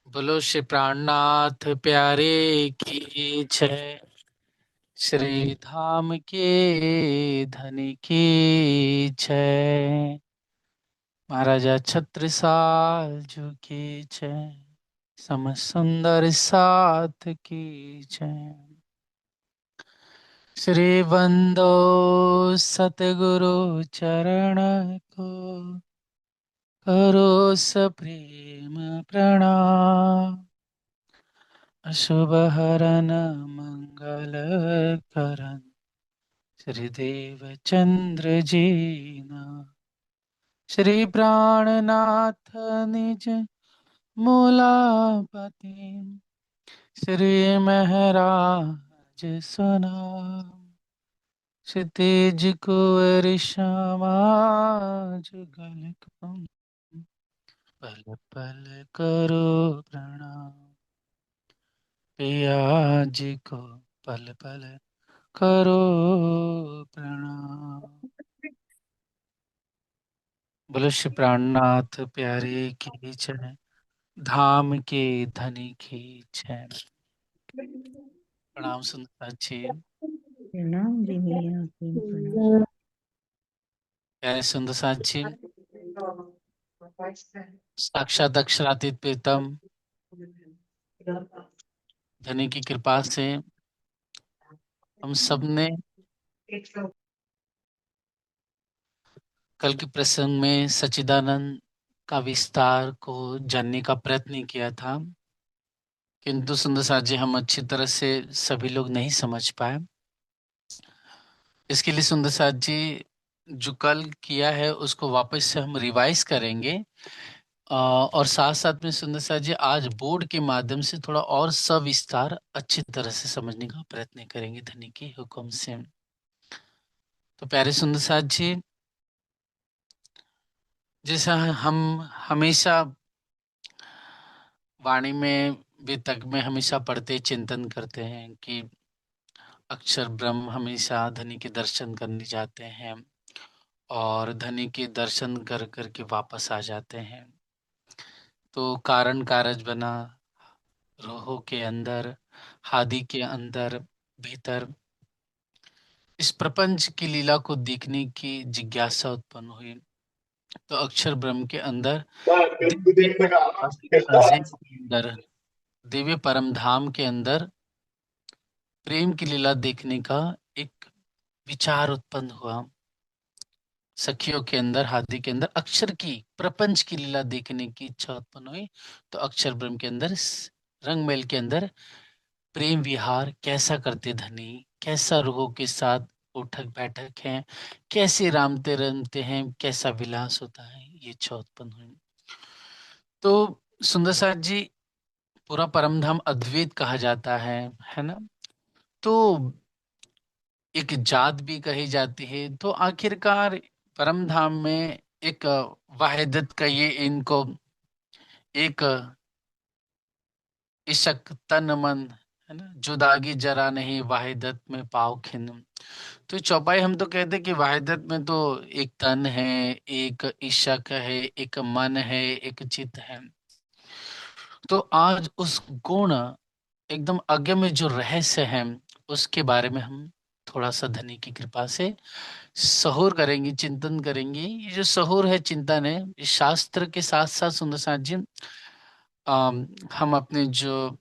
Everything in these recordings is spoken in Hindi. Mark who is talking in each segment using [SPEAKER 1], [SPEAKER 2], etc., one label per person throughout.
[SPEAKER 1] बोलो श्री प्राणनाथ प्यारे की जय। श्री धाम के धन की जय। महाराजा छत्रसाल जी की जय। सम सुंदर साथ की जय। श्री बंदो सतगुरु चरण को करो सप्रेम प्रणाम। अशुभ हरन मंगल करन श्रीदेव चंद्र जीना। श्री प्राणनाथ निज मूलापति श्री महराज सुना। श्री तेज कुंवर जुगल कुंभ पल पल करो प्रणाम। पिया जी को पल पल करो प्रणाम। बोलो श्री प्राणनाथ प्यारे की जय। धाम के धनी की जय। प्रणाम सुंदर जी।
[SPEAKER 2] प्रणाम जी भैया की प्रणाम।
[SPEAKER 1] प्यारे सुंदर साथ जी, साक्षात अक्षरातीत प्रीतम धनी की कृपा से हम सब ने कल के प्रसंग में सच्चिदानंद का विस्तार को जानने का प्रयत्न किया था, किंतु सुंदर साथ जी हम अच्छी तरह से सभी लोग नहीं समझ पाए। इसके लिए सुंदर साथ जी जो कल किया है उसको वापस से हम रिवाइज करेंगे। और साथ साथ में सुंदर साथ जी आज बोर्ड के माध्यम से थोड़ा और सविस्तार अच्छी तरह से समझने का प्रयत्न करेंगे धनी के हुक्म से। तो प्यारे सुंदर साथ जी, जैसा हम हमेशा वाणी में वितक में हमेशा पढ़ते चिंतन करते हैं कि अक्षर ब्रह्म हमेशा धनी के दर्शन करने जाते हैं और धनी के दर्शन कर करके वापस आ जाते हैं। तो कारण कारज बना रोह के अंदर, हादि के अंदर, भीतर इस प्रपंच की लीला को देखने की जिज्ञासा उत्पन्न हुई। तो अक्षर ब्रह्म के अंदर दिव्य अजय के अंदर दिव्य परम धाम के अंदर प्रेम की लीला देखने का एक विचार उत्पन्न हुआ। सखियों के अंदर, हाथी के अंदर अक्षर की प्रपंच की लीला देखने की इच्छा उत्पन्न हुई। तो अक्षर ब्रह्म के अंदर रंगमहल के अंदर प्रेम विहार कैसा करते धनी, कैसा रूहों के साथ उठक बैठक है, कैसे रामते रमते हैं, कैसा विलास होता है, ये इच्छा उत्पन्न हुई। तो सुंदर साथ जी, पूरा परमधाम अद्वैत कहा जाता है ना। तो एक जात भी कही जाती है। तो आखिरकार परम धाम में एक वाहिदत का ये इनको एक इशक तन मन है ना, जुदागी जरा नहीं वाहिदत में पाव खिन। तो चौपाई हम तो कहते हैं कि वाहिदत में तो एक तन है, एक इशक है, एक मन है, एक चित है। तो आज उस गुण एकदम अगम्य जो रहस्य है उसके बारे में हम थोड़ा सा धनी की कृपा से सहूर करेंगे, चिंतन करेंगे। ये जो सहूर है, चिंतन है, इस शास्त्र के साथ साथ सुंदर साथ जी हम अपने जो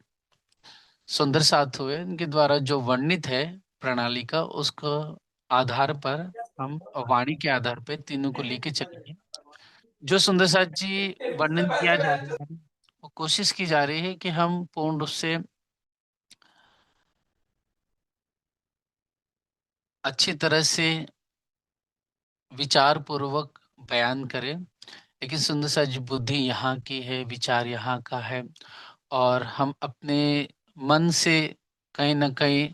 [SPEAKER 1] सुंदर साथ हुए इनके द्वारा जो वर्णित है प्रणाली का, उसको आधार पर हम वाणी के आधार पर तीनों को लेके चलेंगे। जो सुंदर साथ जी वर्णन किया जा रहा है, वो कोशिश की जा रही है कि हम पूर्ण रूप से अच्छी तरह से विचार पूर्वक बयान करें। लेकिन सुंदर सा जी बुद्धि यहाँ की है, विचार यहाँ का है, और हम अपने मन से कहीं ना कहीं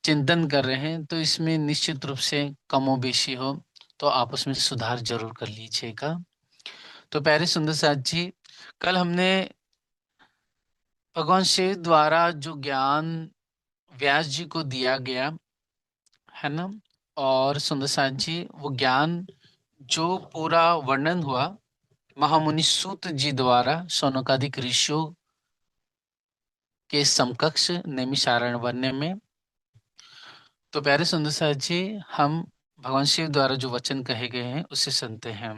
[SPEAKER 1] चिंतन कर रहे हैं। तो इसमें निश्चित रूप से कमो बेशी हो तो आपस में सुधार जरूर कर लीजिएगा। तो प्यारे सुंदर साथ जी, कल हमने भगवान शिव द्वारा जो ज्ञान व्यास जी को दिया गया है ना, और सुंदर साथ जी वो ज्ञान जो पूरा वर्णन हुआ महामुनि सूत जी द्वारा, शौनकादिक ऋषियों के समकक्ष नैमिषारण्य बनने में। तो प्यारे सुंदर साथ जी, हम भगवान शिव द्वारा जो वचन कहे गए हैं उसे सुनते हैं।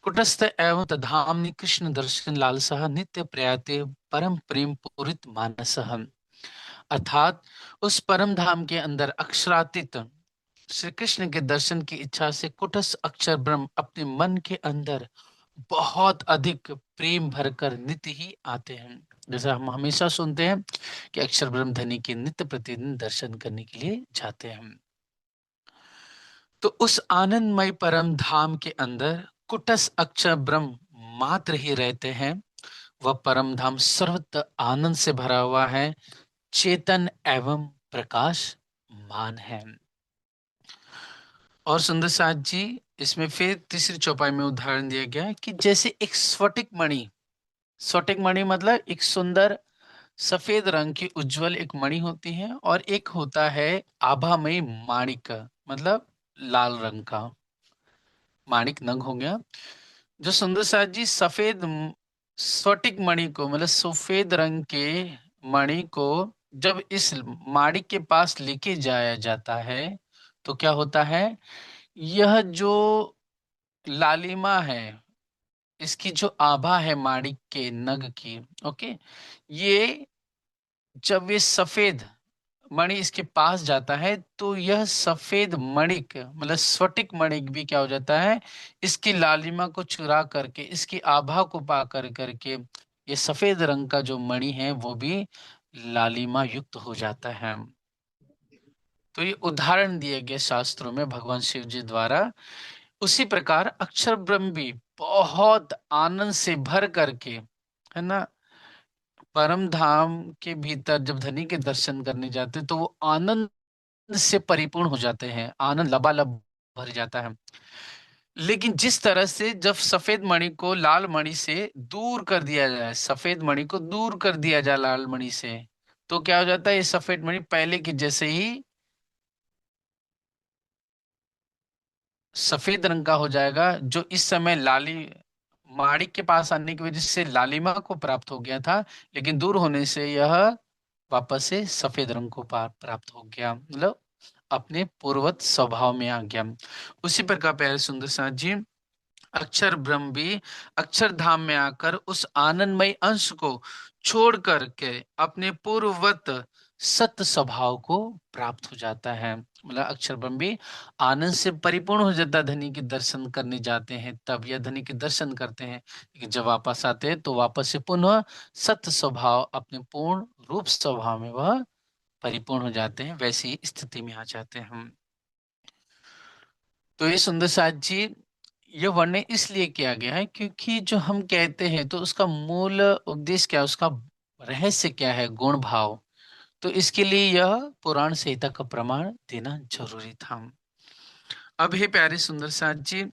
[SPEAKER 1] कुटस्थ एवं तधाम्नि कृष्ण दर्शन लालसः नित्य प्रयाते परम प्रेम पूरित मानसः। अर्थात उस परम धाम के अंदर अक्षरातीत श्री कृष्ण के दर्शन की इच्छा से कुटस्थ अक्षर ब्रह्म अपने मन के अंदर बहुत अधिक प्रेम भरकर नित्य ही आते हैं। जैसा हम हमेशा सुनते हैं कि अक्षर ब्रह्म धनी के नित्य प्रतिदिन दर्शन करने के लिए जाते हैं। तो उस आनंदमय परम धाम के अंदर कुटस्थ अक्षर ब्रह्म मात्र ही रहते हैं। वह परम धाम सर्वत्र आनंद से भरा हुआ है, चेतन एवं प्रकाश मान है। और सुंदर साथ जी, इसमें फिर तीसरी चौपाई में उदाहरण दिया गया है कि जैसे एक स्फटिक मणि, स्फटिक मणि मतलब एक सुंदर सफेद रंग की उज्जवल एक मणि होती है, और एक होता है आभामय माणिक, मतलब लाल रंग का माणिक नग हो गया। जो सुंदर साथ जी स्फटिक मणि को मतलब सफेद रंग के मणि को जब इस माणिक के पास लेके जाया जाता है तो क्या होता है, यह जो लालिमा है, इसकी जो आभा है माणिक के नग की, ओके, ये जब ये सफेद मणि इसके पास जाता है तो यह सफेद मणिक मतलब स्फटिक मणिक भी क्या हो जाता है, इसकी लालिमा को चुरा करके, इसकी आभा को पा कर करके ये सफेद रंग का जो मणि है वो भी लालिमा युक्त हो जाता है। तो ये उदाहरण दिए गए शास्त्रों में भगवान शिव जी द्वारा। उसी प्रकार अक्षर ब्रह्म भी बहुत आनंद से भर करके, है ना, परम धाम के भीतर जब धनी के दर्शन करने जाते तो वो आनंद से परिपूर्ण हो जाते हैं, आनंद लबालब भर जाता है। लेकिन जिस तरह से जब सफेद मणि को लाल मणि से दूर कर दिया जाए, सफेद मणि को दूर कर दिया जाए लाल मणि से, तो क्या हो जाता है, ये सफेद मणि पहले के जैसे ही सफेद रंग का हो जाएगा। जो इस समय लाली माणिक के पास आने की वजह से लालिमा को प्राप्त हो गया था, लेकिन दूर होने से यह वापस से सफेद रंग को प्राप्त हो गया, मतलब अपने पूर्वत स्वभाव में आ गया। उसी प्रकार प्यारे सुंदर साथ जी, अक्षर ब्रह्म भी अक्षरधाम में आकर उस आनंदमय अंश को छोड़ करके अपने पूर्ववत सत्य स्वभाव को प्राप्त हो जाता है। मतलब अक्षर ब्रह्म भी आनंद से परिपूर्ण हो जाता है। धनी के दर्शन करने जाते हैं तब यह धनी के दर्शन करते हैं, लेकिन जब वापस आते हैं तो वापस से पुनः सत्य स्वभाव अपने पूर्ण रूप स्वभाव में वह परिपूर्ण हो जाते हैं, वैसी स्थिति में आ जाते हैं हम। तो ये सुंदर साथ जी, ये वर्णन इसलिए किया गया है क्योंकि जो हम कहते हैं तो उसका मूल उद्देश्य क्या है, उसका रहस्य क्या है, गुण भाव। तो इसके लिए यह पुराण संहिता का प्रमाण देना जरूरी था। अब हे प्यारे सुंदर साथ जी,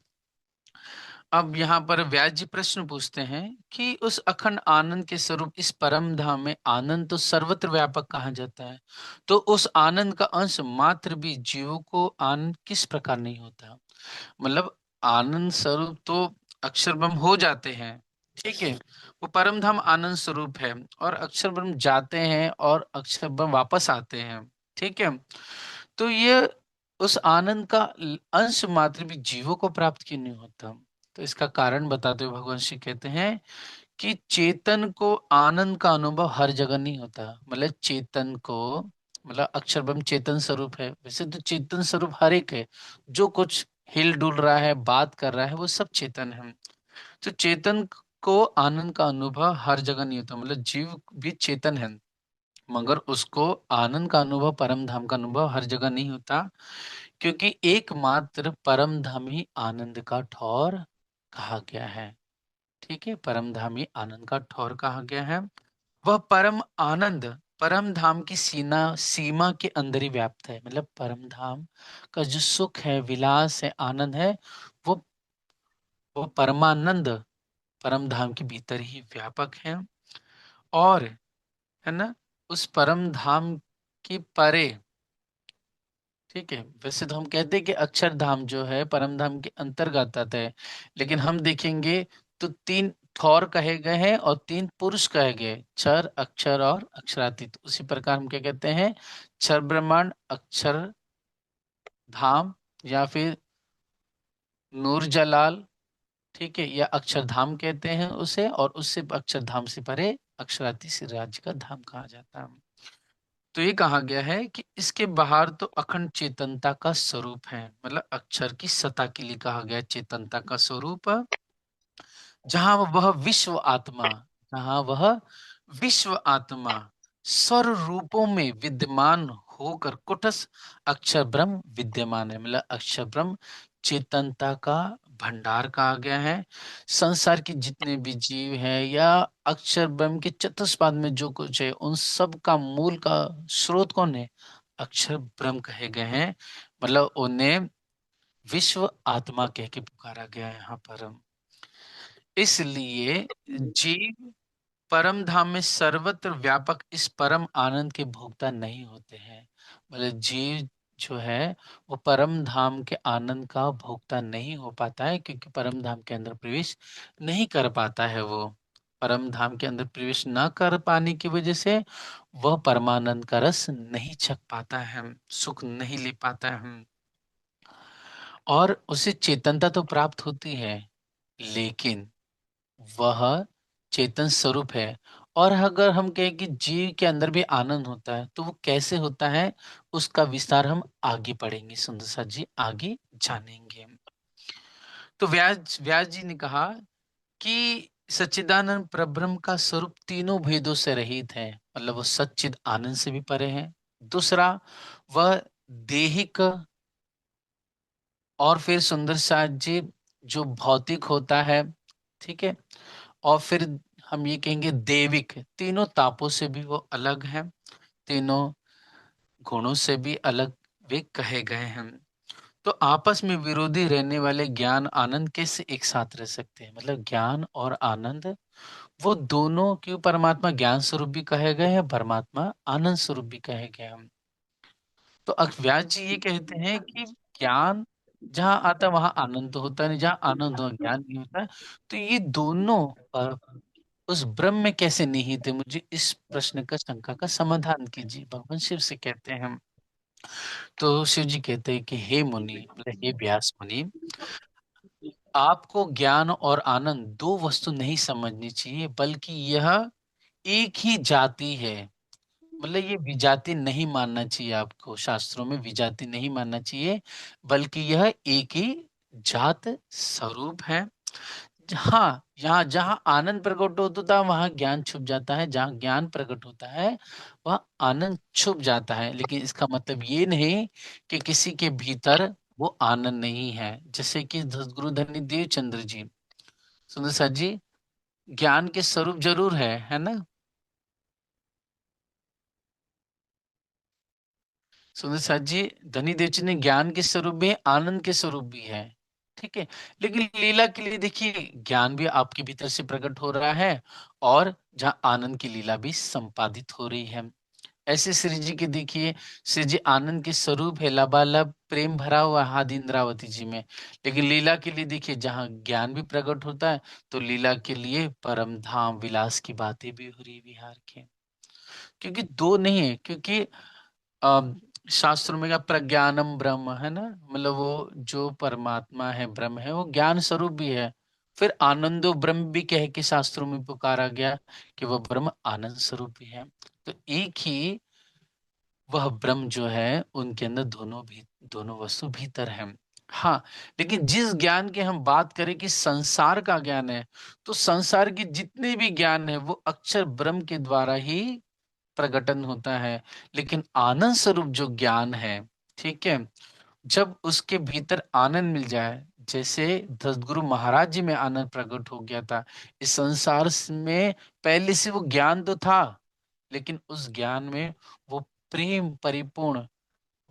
[SPEAKER 1] अब यहाँ पर व्यास जी प्रश्न पूछते हैं कि उस अखंड आनंद के स्वरूप इस परम धाम में आनंद तो सर्वत्र व्यापक कहा जाता है, तो उस आनंद का अंश मात्र भी जीवों को आनंद किस प्रकार नहीं होता। मतलब आनंद स्वरूप तो अक्षर ब्रह्म हो जाते हैं, ठीक है, वो परम धाम आनंद स्वरूप है, और अक्षर ब्रह्म जाते हैं और अक्षर ब्रह्म वापस आते हैं, ठीक है। तो ये उस आनंद का अंश मात्र भी जीवों को प्राप्त क्यों नहीं होता। तो इसका कारण बताते हुए भगवान श्री कहते हैं कि चेतन को आनंद का अनुभव हर जगह नहीं होता। मतलब चेतन को, मतलब अक्षर ब्रह्म चेतन स्वरूप है, वैसे तो चेतन स्वरूप हर एक है, जो कुछ हिल डुल रहा है, बात कर रहा है, वो सब चेतन है। तो चेतन को आनंद का अनुभव हर जगह नहीं होता, मतलब जीव भी चेतन है, मगर उसको आनंद का अनुभव, परम धाम का अनुभव हर जगह नहीं होता, क्योंकि एकमात्र परम धाम ही आनंद का ठौर कहा गया है। ठीक है, परम धाम ही आनंद का ठौर कहा गया है। वह परम आनंद परम धाम की सीमा के अंदर ही व्याप्त है। मतलब परम धाम का जो सुख है, विलास है, आनंद है, वो वो परमानंद परम धाम के भीतर ही व्यापक है। और है ना, उस परम धाम की परे, ठीक है, वैसे तो हम कहते हैं कि अक्षरधाम जो है परम धाम के अंतर्गत आता है, लेकिन हम देखेंगे तो तीन थौर कहे गए हैं और 3 पुरुष कहे गए, क्षर, अक्षर और अक्षरातीत। उसी प्रकार हम क्या कहते हैं, क्षर ब्रह्मांड, अक्षर धाम, या फिर नूर जलाल, ठीक है, या अक्षरधाम कहते हैं उसे, और उससे अक्षरधाम से परे अक्षराती से राज्य का धाम कहा जाता है। तो ये कहा गया है कि इसके बाहर तो अखंड चेतनता का स्वरूप है, मतलब अक्षर की सत्ता के लिए कहा गया चेतनता का स्वरूप, जहां वह विश्व आत्मा, जहां वह विश्व आत्मा स्वर रूपों में विद्यमान होकर कुटस्थ अक्षर ब्रह्म विद्यमान है, मतलब अक्षर ब्रह्म चेतनता का भंडार कहा गया है। संसार के जितने भी जीव हैं या अक्षर ब्रह्म के चतुष्पाद में जो कुछ है, उन सब का मूल का स्रोत कौन है, अक्षर ब्रह्म कहे गए हैं, मतलब उन्हें विश्व आत्मा कह के पुकारा गया है यहाँ पर। इसलिए जीव परम धाम में सर्वत्र व्यापक इस परम आनंद के भोक्ता नहीं होते हैं, मतलब जीव जो है वो परम धाम के आनंद का भोक्ता नहीं हो पाता है, क्योंकि परम धाम के अंदर प्रवेश नहीं कर पाता है। वो परम धाम के अंदर प्रवेश ना कर पाने की वजह से वह परमानंद का रस नहीं छक पाता है, सुख नहीं ले पाता है, और उसे चेतनता तो प्राप्त होती है, लेकिन वह चेतन स्वरूप है। और अगर हम कहें कि जीव के अंदर भी आनंद होता है, तो वो कैसे होता है, उसका विस्तार हम आगे पढ़ेंगे, सुंदर सा जी आगे जानेंगे। तो व्यास व्यास जी ने कहा कि सच्चिदानंद परब्रह्म का स्वरूप तीनों भेदों से रहित है, मतलब वो सच्चिद आनंद से भी परे है। दूसरा, वह देहिक, और फिर सुंदर सा जी जो भौतिक होता है, ठीक है, और फिर हम ये कहेंगे देविक, तीनों तापों से भी वो अलग है, तीनों गुणों से भी अलग वे कहे गए हैं। तो आपस में विरोधी रहने वाले ज्ञान आनंद कैसे एक साथ रह सकते हैं, मतलब ज्ञान और आनंद वो दोनों क्यों परमात्मा ज्ञान स्वरूप भी कहे गए हैं, परमात्मा आनंद स्वरूप भी कहे गए हैं। तो व्यास जी ये कहते हैं कि ज्ञान जहां आता है वहां आनंद तो होता नहीं, जहां आनंद हो ज्ञान नहीं होता है। तो ये दोनों उस ब्रह्म में कैसे निहित है, मुझे इस प्रश्न का शंका का समाधान कीजिए, भगवान शिव से कहते हैं। तो शिव जी कहते हैं कि हे मुनि, मतलब हे व्यास मुनि, आपको ज्ञान और आनंद दो वस्तु नहीं समझनी चाहिए, बल्कि यह एक ही जाति है, मतलब ये विजाति नहीं मानना चाहिए आपको, शास्त्रों में विजाति नहीं मानना चाहिए, बल्कि यह एक ही जात स्वरूप है। हाँ, यहाँ जहाँ आनंद प्रकट होता है वहां ज्ञान छुप जाता है, जहाँ ज्ञान प्रकट होता है वहाँ आनंद छुप जाता है, लेकिन इसका मतलब ये नहीं कि किसी के भीतर वो आनंद नहीं है। जैसे कि गुरु धनी देव चंद्र जी, सुंदर सा जी, ज्ञान के स्वरूप जरूर है ना, सुंदर साथ जी, धनी देव जी ने ज्ञान के स्वरूप भी है, आनंद के स्वरूप भी है, ठीक है, लेकिन लीला के लिए देखिए ज्ञान भी आपके भीतर से प्रकट हो रहा है, और जहाँ आनंद की लीला भी संपादित हो रही है। ऐसे श्री जी के देखिए, श्री जी आनंद के स्वरूप है, लबालब प्रेम भरा हुआ है आदि इंद्रावती जी में, लेकिन लीला के लिए देखिए जहाँ ज्ञान भी प्रकट होता है, तो लीला के लिए परम धाम विलास की बातें भी हो रही विहार के, क्योंकि दो नहीं है, क्योंकि अम, शास्त्रों में क्या प्रज्ञानम ब्रह्म है ना, मतलब वो जो परमात्मा है ब्रह्म है वो ज्ञान स्वरूप भी है। फिर आनंदो ब्रह्म भी कह के शास्त्रों में पुकारा गया कि वह ब्रह्म आनंद स्वरूप भी है। तो एक ही वह ब्रह्म जो है उनके अंदर दोनों भी दोनों वस्तु भीतर है। हाँ, लेकिन जिस ज्ञान की हम बात करें कि संसार का ज्ञान है, तो संसार के जितने भी ज्ञान है वो अक्षर ब्रह्म के द्वारा ही प्रकटन होता है। लेकिन आनंद स्वरूप जो ज्ञान है, ठीक है, जब उसके भीतर आनंद मिल जाए, जैसे दसगुरु महाराज जी में आनंद प्रकट हो गया था, इस संसार में पहले से वो ज्ञान तो था, लेकिन उस ज्ञान में वो प्रेम परिपूर्ण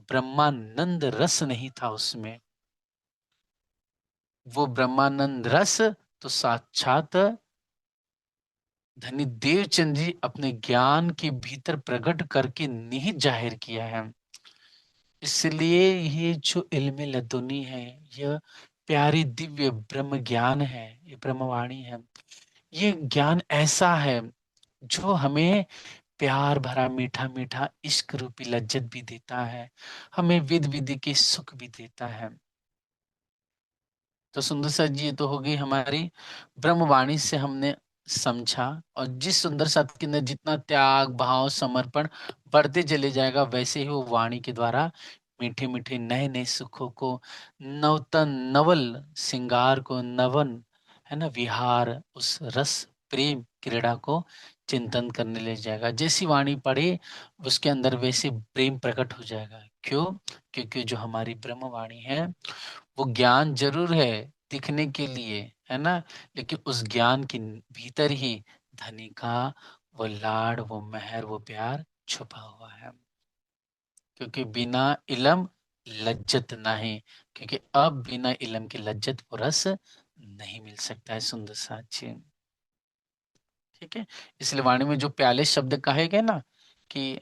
[SPEAKER 1] ब्रह्मानंद रस नहीं था उसमें। वो ब्रह्मानंद रस तो साक्षात धनी देवचंद जी अपने ज्ञान के भीतर प्रकट करके निहित जाहिर किया है। इसलिए ये जो इल्म लदुनी है, यह प्यारी दिव्य ब्रह्म ज्ञान है, ये ब्रह्मवाणी है। ये ज्ञान ऐसा है जो हमें प्यार भरा मीठा मीठा इश्क रूपी लज्जत भी देता है, हमें विध विधि के सुख भी देता है। तो सुंदर सा जी, ये तो हो गई हमारी ब्रह्मवाणी से हमने समझा। और जिस सुंदर साथ के अंदर जितना त्याग भाव समर्पण बढ़ते चले जाएगा, वैसे ही वो वाणी के द्वारा मीठे मीठे नए नए सुखों को, नवतन नवल श्रृंगार को, नवन है ना विहार, उस रस प्रेम क्रीड़ा को चिंतन करने ले जाएगा। जैसी वाणी पढ़े उसके अंदर वैसे प्रेम प्रकट हो जाएगा। क्यों? क्योंकि जो हमारी ब्रह्मवाणी है वो ज्ञान जरूर है दिखने के लिए, है ना, लेकिन उस ज्ञान के भीतर ही धनी का वो लाड़, वो मेहर, वो प्यार छुपा हुआ है। क्योंकि बिना इलम लज्जत नहीं, क्योंकि अब बिना इलम के लज्जत वो रस नहीं मिल सकता है। सुंदर साची, ठीक है। इसलिए वाणी में जो प्याले शब्द कहे गए ना, कि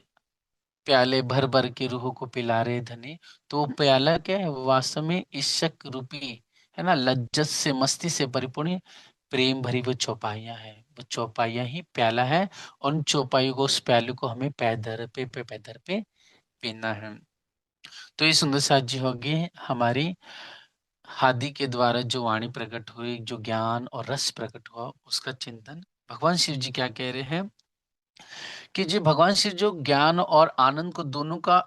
[SPEAKER 1] प्याले भर भर के रूह को पिला रहे धनी, तो वो प्याला क्या है? वो वास्तव में इश्क रूपी, है ना, लज्जत से मस्ती से परिपूर्ण प्रेम भरी वो चौपाइयां है। वो चौपाइयां ही प्याला है। और उन चौपाइयों को, उस प्याले को हमें पैदर पे पैदर पे पीना है। तो ये सुंदर साथ जी होगी हमारी हादि के द्वारा जो वाणी प्रकट हुई, जो ज्ञान और रस प्रकट हुआ, उसका चिंतन। भगवान शिव जी क्या कह रहे हैं कि जी भगवान शिव जो ज्ञान और आनंद को दोनों का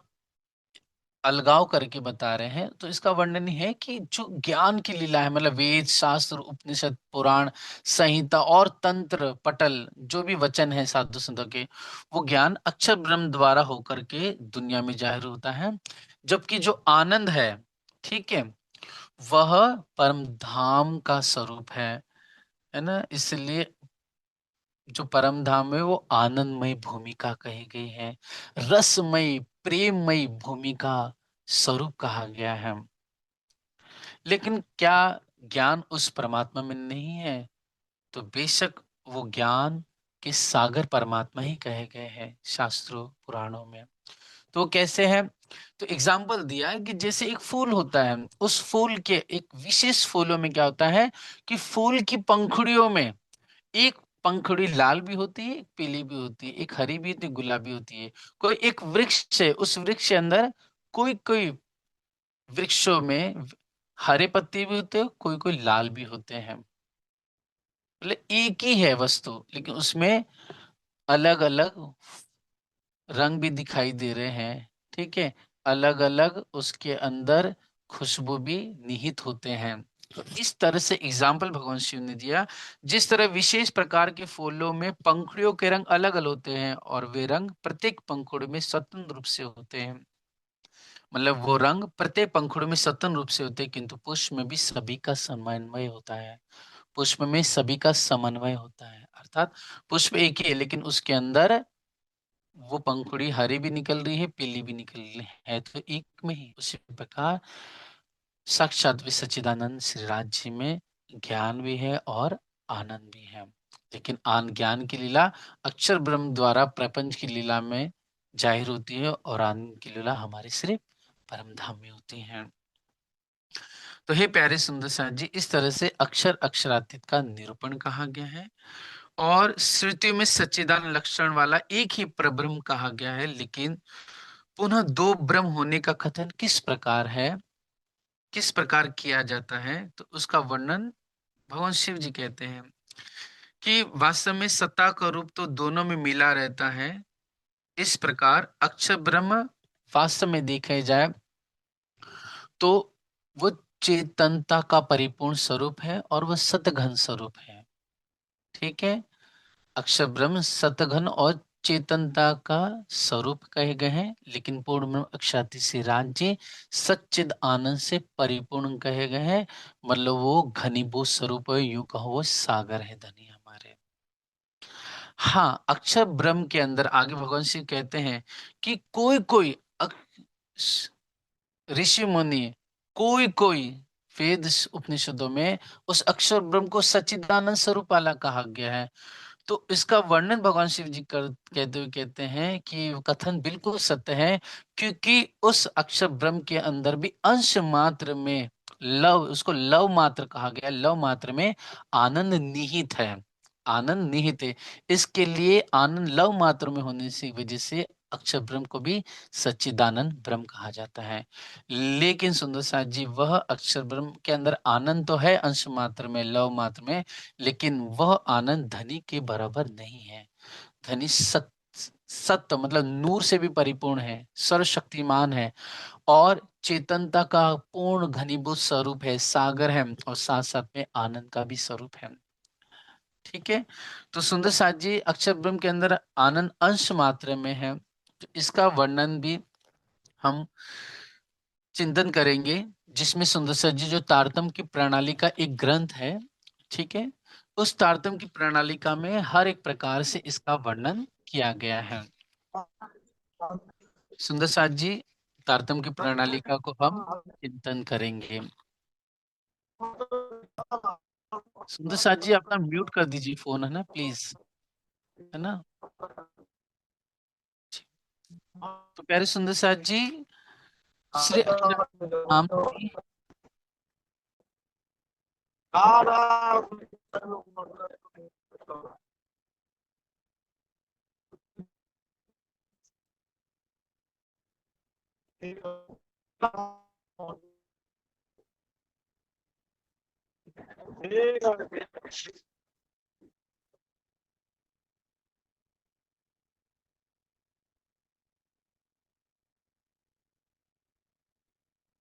[SPEAKER 1] अलगाव करके बता रहे हैं, तो इसका वर्णन ही है कि जो ज्ञान की लीला है, मतलब वेद शास्त्र उपनिषद पुराण संहिता और तंत्र पटल जो भी वचन है साधु संतों के, वो ज्ञान अक्षर ब्रह्म द्वारा होकर के दुनिया में जाहिर होता है। जबकि जो आनंद है, ठीक है, वह परम धाम का स्वरूप है ना। इसलिए जो परम धाम है वो आनंदमय भूमिका कही गई है, रसमय प्रेममय भूमिका स्वरूप कहा गया है। लेकिन क्या ज्ञान उस परमात्मा में नहीं है? तो बेशक वो ज्ञान के सागर परमात्मा ही कहे गए हैं शास्त्रों पुराणों में। तो वो कैसे है? तो एग्जाम्पल दिया है कि जैसे एक फूल होता है, उस फूल के एक विशेष फूलों में क्या होता है कि फूल की पंखुड़ियों में एक पंखुड़ी लाल भी होती है, एक पीली भी होती है, एक हरी भी होती है, गुलाबी होती है। कोई एक वृक्ष है, उस वृक्ष के अंदर कोई कोई वृक्षों में हरे पत्ते भी होते हैं, कोई कोई लाल भी होते हैं। मतलब एक ही है वस्तु, लेकिन उसमें अलग अलग रंग भी दिखाई दे रहे हैं, ठीक है। अलग अलग उसके अंदर खुशबू भी निहित होते हैं। तो इस तरह से एग्जाम्पल भगवान शिव ने दिया। जिस तरह विशेष प्रकार के फूलों में पंखुड़ियों के रंग अलग अलग होते हैं, और वे रंग प्रत्येक पंखुड़ी में स्वतंत्र रूप से होते हैं। मतलब वो रंग प्रत्येक पंखुड़ी में स्वतंत्र रूप से होते हैं, किंतु पुष्प में भी सभी का समन्वय होता है। पुष्प में सभी का समन्वय होता है, अर्थात पुष्प एक ही है, लेकिन उसके अंदर वो पंखुड़ी हरी भी निकल रही है, पीली भी निकल रही है, तो एक में ही। उसी प्रकार साक्षात भी सच्चिदानंद श्री राज्य में ज्ञान भी है और आनंद भी है। लेकिन आन ज्ञान की लीला अक्षर ब्रह्म द्वारा प्रपंच की लीला में जाहिर होती है, और आनंद की लीला हमारे सिर्फ परम धाम में होती है। तो हे प्यारे सुंदर साथ जी, इस तरह से अक्षर अक्षरातीत का निरूपण कहा गया है। और श्रुतियों में सच्चिदानंद लक्षण वाला एक ही परब्रह्म कहा गया है, लेकिन पुनः दो ब्रह्म होने का कथन किस प्रकार है, किस प्रकार किया जाता है, तो उसका वर्णन भगवान शिव जी कहते हैं कि वास्तव में सत्ता का रूप तो दोनों में मिला रहता है। इस प्रकार अक्षर ब्रह्म वास्तव में देखा जाए तो वो चेतनता का परिपूर्ण स्वरूप है, और वह सतघन स्वरूप है, ठीक है। अक्षर ब्रह्म सतघन और चेतनता का स्वरूप कहे गए हैं, लेकिन पूर्ण ब्रह्म अक्षाति से राज्य सच्चिद आनंद से परिपूर्ण कहे गए हैं। मतलब वो घनीभूत स्वरूप है, यूं कहो वो सागर है धनी हमारे। हाँ, अक्षर ब्रह्म के अंदर आगे भगवान शिव कहते हैं कि कोई कोई ऋषि मुनि, कोई कोई वेद उपनिषदों में उस अक्षर ब्रह्म को सच्चिदानंद स्वरूप वाला कहा गया है। तो इसका वर्णन भगवान शिव जी कहते हुए कहते हैं कि वो कथन बिल्कुल सत्य है, क्योंकि उस अक्षर ब्रह्म के अंदर भी अंश मात्र में लव, उसको लव मात्र कहा गया, लव मात्र में आनंद निहित है। आनंद निहित है। इसके लिए आनंद लव मात्र में होने की वजह से अक्षर ब्रह्म को भी सच्चिदानंद ब्रह्म कहा जाता है। लेकिन सुंदर साथ जी, वह अक्षर ब्रह्म के अंदर आनंद तो है अंश मात्र में, लव मात्र में, लेकिन वह आनंद धनी के बराबर नहीं है। धनी सत्य मतलब नूर से भी परिपूर्ण है, सर्वशक्तिमान है, और चेतनता का पूर्ण घनीभूत स्वरूप है, सागर है, और साथ साथ में आनंद का भी स्वरूप है। ठीक है। तो सुंदर साथ जी, अक्षर ब्रह्म के अंदर आनंद अंश मात्रा में है, तो इसका वर्णन भी हम चिंतन करेंगे, जिसमें सुंदर साथ जी जो तारतम्य की प्रणाली का एक ग्रंथ है, ठीक है, उस तारतम्य की प्रणालिका में हर एक प्रकार से इसका वर्णन किया गया है। सुंदर साथ जी, तारतम्य की प्रणालिका को हम चिंतन करेंगे। सुंदर साथ जी, अपना म्यूट कर दीजिए फोन, है ना, प्लीज, है ना। तो प्यारे सुंदर साथ जी, श्री राम जी,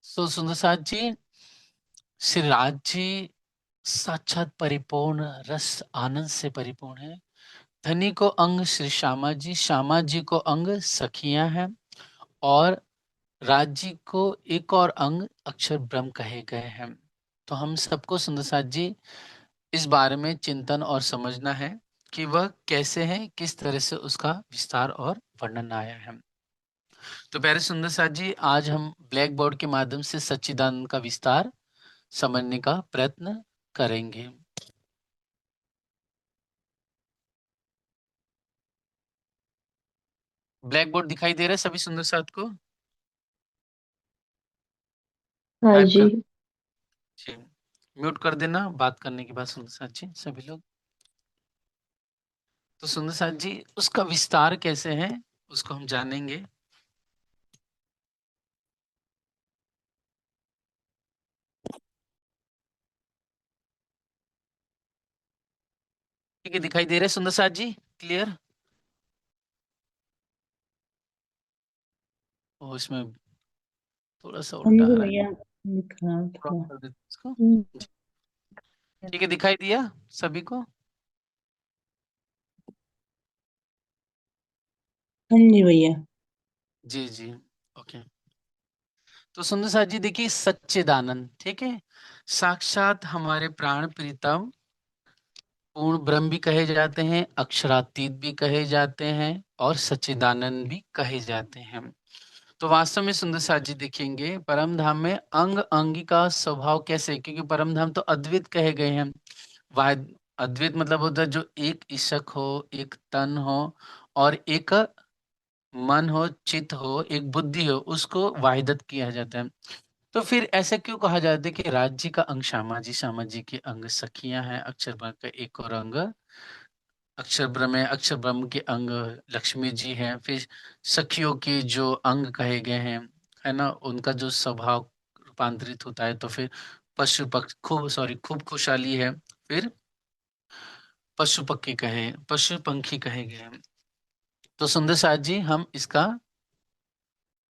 [SPEAKER 1] सो सुंदर साथ जी, श्री राज जी साक्षात परिपूर्ण रस आनंद से परिपूर्ण है। धनी को अंग श्री श्यामा जी, श्यामा जी को अंग सखियां हैं, और राज जी को एक और अंग अक्षर ब्रह्म कहे गए हैं। तो हम सबको सुंदर साथ जी इस बारे में चिंतन और समझना है कि वह कैसे है, किस तरह से उसका विस्तार और वर्णन आया है। तो प्यारे सुंदर साथ जी, आज हम ब्लैक बोर्ड के माध्यम से सच्चिदानंद का विस्तार समझने का प्रयत्न करेंगे। ब्लैक बोर्ड दिखाई दे रहा है सभी सुंदर साथ को?
[SPEAKER 2] हाँ
[SPEAKER 1] टाइप
[SPEAKER 2] जी।
[SPEAKER 1] कर जी, म्यूट कर देना बात करने के बाद सुंदर साथ जी सभी लोग। तो सुंदर साथ जी, उसका विस्तार कैसे है उसको हम जानेंगे। ठीक है, दिखाई दे रहा है सुंदर साथ जी, क्लियर? और इसमें थोड़ा सा
[SPEAKER 2] हाँ
[SPEAKER 1] उल्टा
[SPEAKER 2] जी
[SPEAKER 1] आ रहा है,
[SPEAKER 2] भैया, दिख रहा
[SPEAKER 1] क्रॉप
[SPEAKER 2] थोड़ा।
[SPEAKER 1] कर देते हैं इसको।
[SPEAKER 2] हम्म,
[SPEAKER 1] ठीक है, दिखाई दिया सभी को?
[SPEAKER 2] हाँ जी भैया।
[SPEAKER 1] जी जी, ओके। तो सुंदर साथ जी देखिए, सच्चिदानंद, ठीक है, साक्षात हमारे प्राण प्रीतम पूर्ण ब्रह्म भी कहे जाते हैं, अक्षरातीत भी कहे जाते हैं, और सच्चिदानंद भी कहे जाते हैं। तो वास्तव में सुंदर साथ जी देखेंगे, परम धाम में अंग अंगी का स्वभाव कैसे, क्योंकि परम धाम तो अद्वित कहे गए हैं। वाहिद अद्वित मतलब होता है जो एक ईशक हो, एक तन हो, और एक मन हो, चित्त हो, एक बुद्धि हो, उसको वाहिदत किया जाता है। तो फिर ऐसा क्यों कहा जाता है कि राज्य का अंग श्यामा जी, श्यामा जी के अंग सखियां हैं, अक्षर ब्रह्म का एक और अंग अक्षर ब्रह्म है, अक्षर ब्रह्म के अंग लक्ष्मी जी हैं। फिर सखियों के जो अंग कहे गए हैं, है ना, उनका जो स्वभाव रूपांतरित होता है, तो फिर पशु पक्ष खूब सॉरी खूब खुशहाली है। फिर पशु पंखी कहे गए हैं। तो सुंदर साथ जी, हम इसका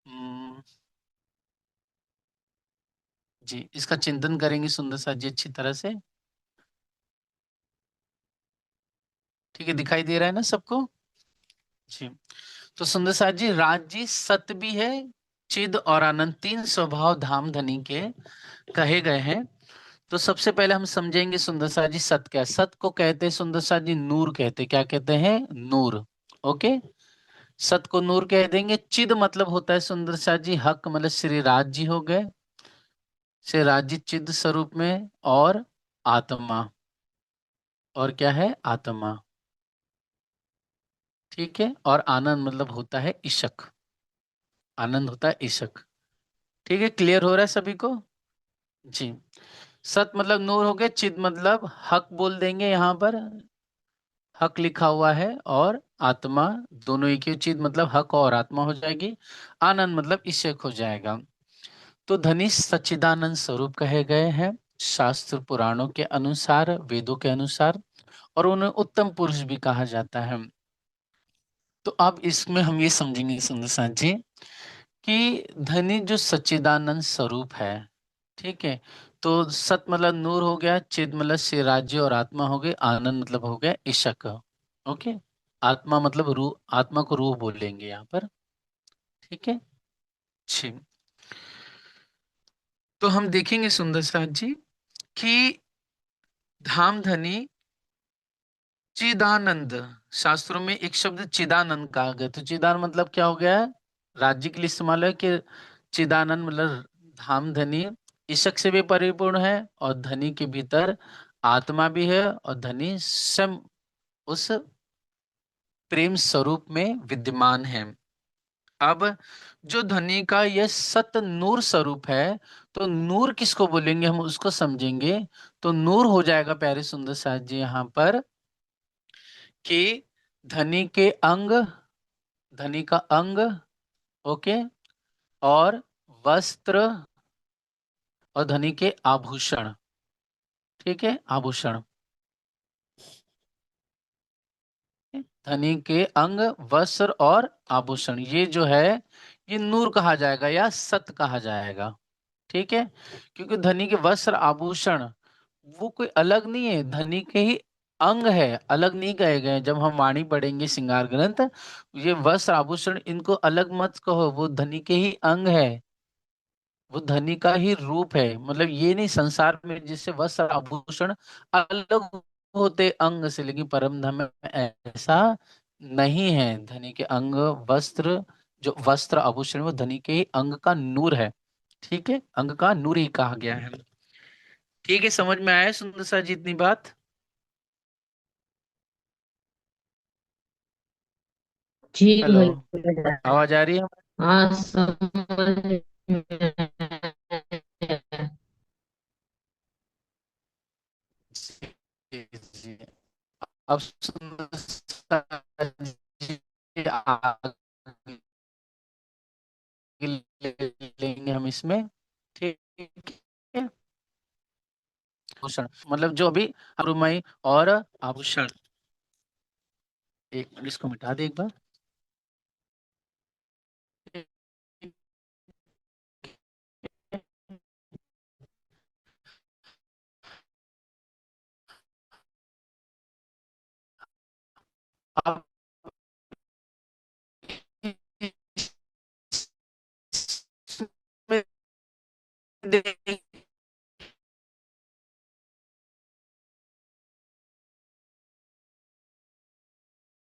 [SPEAKER 1] हम्म, जी इसका चिंतन करेंगे सुंदर साथ जी अच्छी तरह से। ठीक है, दिखाई दे रहा है ना सबको? जी। तो सुंदर साथ जी, राज जी सत्य भी है, चिद और आनंद, तीन स्वभाव धाम धनी के कहे गए हैं। तो सबसे पहले हम समझेंगे सुंदर साथ जी, सत्य क्या है। सत्य को कहते हैं सुंदर साथ जी नूर कहते हैं। क्या कहते हैं? नूर। ओके, सत्य को नूर कह देंगे। चिद मतलब होता है सुंदर साथ जी हक, मतलब श्री राज जी हो गए, श्री राज जी चिद स्वरूप में, और आत्मा, और क्या है? आत्मा। ठीक है, और आनंद मतलब होता है ईशक, आनंद होता है ईशक। ठीक है, क्लियर हो रहा है सभी को? जी। सत मतलब नूर हो गया, चित मतलब हक बोल देंगे यहाँ पर, हक लिखा हुआ है और आत्मा, दोनों एक ही चीज, मतलब हक और आत्मा हो जाएगी। आनंद मतलब ईशक हो जाएगा। तो धनी सच्चिदानंद स्वरूप कहे गए हैं शास्त्र पुराणों के अनुसार, वेदों के अनुसार, और उन्हें उत्तम पुरुष भी कहा जाता है। तो अब इसमें हम ये समझेंगे सुंदर साथ जी कि धनी जो सच्चिदानंद स्वरूप है, ठीक है, तो सत मतलब नूर हो गया, चिद मतलब से राज्य और आत्मा हो गई, आनंद मतलब हो गया ईशक। ओके। आत्मा मतलब रूह, आत्मा को रूह बोलेंगे यहाँ पर। ठीक है। जी। तो हम देखेंगे सुंदर साथ जी कि धाम धनी चिदानंद, शास्त्रों में एक शब्द चिदानंद कहा गया। तो चिदानंद मतलब क्या हो गया है? राज्य के लिए इस्तेमाल है कि चिदानंद मतलब धाम धनी ईशक से भी परिपूर्ण है, और धनी के भीतर आत्मा भी है, और धनी स्वयं उस प्रेम स्वरूप में विद्यमान है। अब जो धनी का यह सत नूर स्वरूप है, तो नूर किसको बोलेंगे हम उसको समझेंगे। तो नूर हो जाएगा प्यारे सुंदर साथ जी यहाँ पर कि धनी के अंग, धनी का अंग, ओके, और वस्त्र, और धनी के आभूषण। ठीक है, आभूषण। धनी के अंग, वस्त्र और आभूषण, ये जो है ये नूर कहा जाएगा या सत कहा जाएगा। ठीक है, क्योंकि धनी के वस्त्र आभूषण वो कोई अलग नहीं है, धनी के ही अंग है, अलग नहीं कहे गए। जब हम वाणी पढ़ेंगे श्रृंगार ग्रंथ, ये वस्त्र आभूषण इनको अलग मत कहो, वो धनी के ही अंग है, वो धनी का ही रूप है। मतलब ये नहीं संसार में जिससे वस्त्र आभूषण अलग होते अंग से, लेकिन परम धाम में ऐसा नहीं है। धनी के अंग, वस्त्र, जो वस्त्र आभूषण वो धनी के ही अंग का नूर है। ठीक है, अंग का नूर ही कहा गया है। ठीक है, समझ में आया सुंदर सा जी इतनी बात?
[SPEAKER 2] जी
[SPEAKER 1] हेलो,
[SPEAKER 2] भैया।
[SPEAKER 1] आवाज आ रही है?
[SPEAKER 2] हाँ, समझ में आया।
[SPEAKER 1] जी जी। अब सुंदर सा जी आगे लेंगे हम इसमें। ठीक है। आभूषण मतलब जो अभी रुमाई और आभूषण, एक मिनट इसको मिटा दे एक बार। अब इसमें देखेंगे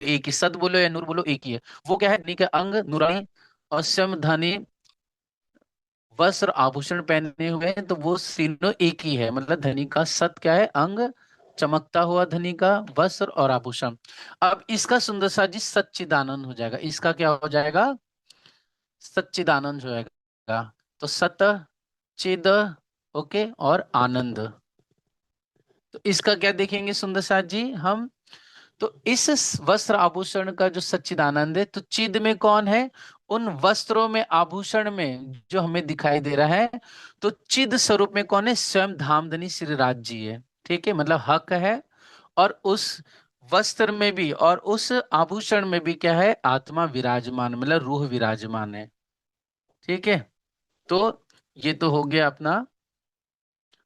[SPEAKER 1] एक ही, सत बोलो या नूर बोलो एक ही है। वो क्या है? धनी का अंग नूरानी, और स्वयं धनी वस्त्र आभूषण पहने हुए हैं, तो वो तीनों एक ही है। मतलब धनी का सत क्या है? अंग, चमकता हुआ धनी का वस्त्र और आभूषण। अब इसका सुंदर सा जी सच्चिदानंद हो जाएगा। इसका क्या हो जाएगा? सच्चिदानंद हो जाएगा। तो सत, चिद, ओके, और आनंद। तो इसका क्या देखेंगे सुंदर साथ जी हम? तो इस वस्त्र आभूषण का जो सच्चिदानंद है, तो चिद में कौन है? उन वस्त्रों में, आभूषण में जो हमें दिखाई दे रहा है, तो चिद स्वरूप में कौन है? स्वयं धामधनी श्री राज जी है। ठीक है, मतलब हक है, और उस वस्त्र में भी और उस आभूषण में भी क्या है? आत्मा विराजमान, मतलब रूह विराजमान है। ठीक है। तो ये तो हो गया अपना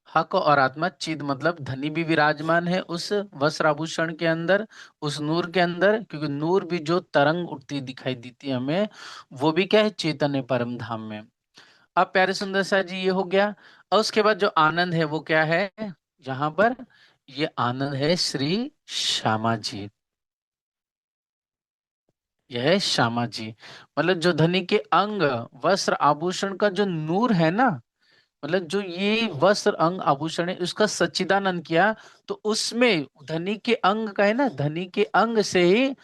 [SPEAKER 1] हक और आत्मा। चिद मतलब धनी भी विराजमान है उस वस्त्र आभूषण के अंदर, उस नूर के अंदर, क्योंकि नूर भी जो तरंग उठती दिखाई देती है हमें, वो भी क्या है? चेतन है परम धाम में। अब प्यारे सुंदर सा जी ये हो गया। और उसके बाद जो आनंद है वो क्या है यहाँ पर? ये आनंद है श्री श्यामा जी। यह है श्यामा जी, मतलब जो धनी के अंग, वस्त्र आभूषण का जो नूर है ना, मतलब जो ये वस्त्र अंग आभूषण है उसका सच्चिदानंद किया, तो उसमें धनी के अंग का है ना, धनी के अंग से ही